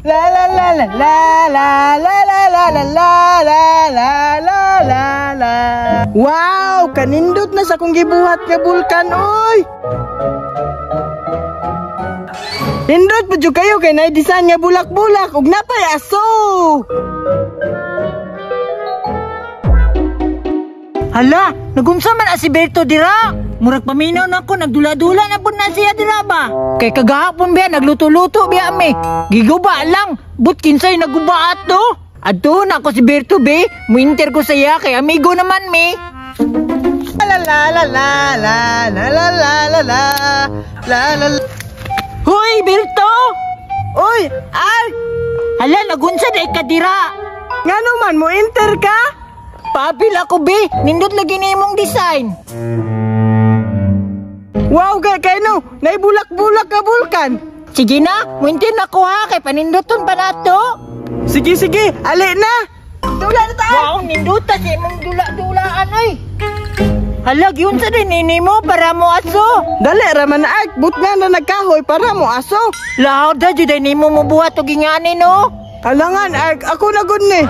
La la la la la la la la la la la la la la la. Wow, kanindot na sa kong gibuhat nga bulkan oy. Nindot pa jud kayo kay na-design nga bulak-bulak ug napay aso. Hala, nagunsa man si Berto dira? Murag paminaw na ko, nagdula-dula na po na siya dira ba? Kay kagahapon biya, nagluto-luto biya mi. Giguba lang, but kinsay naguba ato. Ato na ako si Berto be, muinter ko saya kay amigo naman mi. La la la la la la la la la la la la. Hoy, Berto! Oy, ay! Hala, nagunsa day ka dira. Ngano man mo enter ka? Papil ako be, nindot lagi na imong design. Wow, kay no, naibulak-bulak ka bulkan. Sige na, muintin ako ha, kay panindoton pa nato. Sige, sige, ali na. Dula na tayo. Wow, ninduta si imong dula-dulaan ay. Hala, yun sa din mo para mo aso. Dali, raman na ay, but nga na nagkahoy para mo aso. Lahod na, juday mo buhat o gingani no. Alangan, ay, ako na good ni.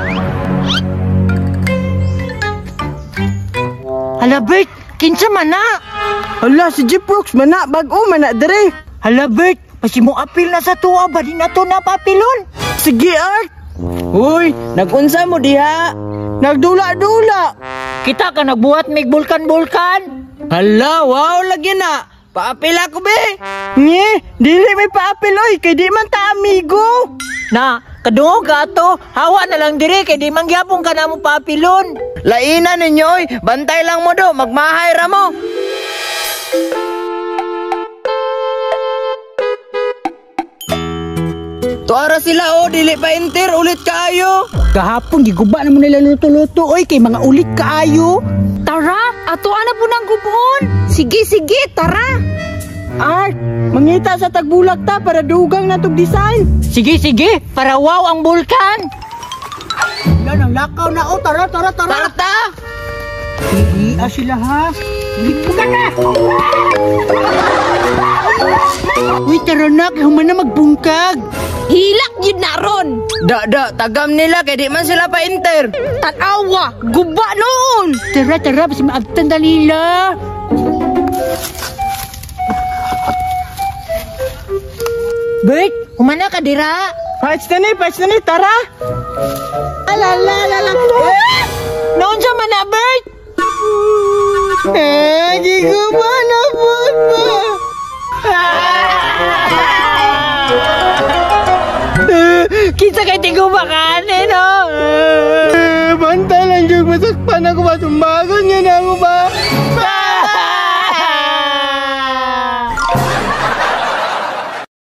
Hala, Bert, kinsa man na? Hala, si Jiprox, mana, bag-o, mana, dire. Hala, Bert, pasi mo apil na sa tuwa, ba di na to napapilon? Sige, Art. Uy, nagunsa mo diha. Nagdula-dula. Kita ka nagbuhat mig bulkan-bulkan. Hala, wow, lagi na. Paapil ako, be. Nye, dili may paapil, oy, kay di man ta amigo. Na, kadungo ka to, hawa na lang dire, kay di mangyapong ka na mo papilon. Laina ninyo, oy, bantay lang mo do, magmahay ra mo. Tuara sila, oh, dili pa enter, ulit kaayo. Gahapon, giguba na mo nila luto-luto, oy, kay mga ulit kaayo. Tara, ato ana po ng gubon. Sige, sige, tara. Art, mangita sa tagbulak ta para dugang na tog design. Sige, sige, para wow ang bulkan. Yan ang lakaw na, oh, tara, tara, tara. Tara ta. Hihiya sila ha. Hipugan na. Uy, tara na, human na magbungkag. Hilak yun na ron. Da, tagam nila kay di man sila pa enter. Tanawa, guba noon. Tara, tara, basi maagtan dalila. Bert, humana ka dira. Patch na ni, tara. Alala. Noon siya man na, Bert. Giguba na po ba? Kita kay tiguba ka, no? Banta lang yung masakpan ako ba? Tumbagon niya na ako ba?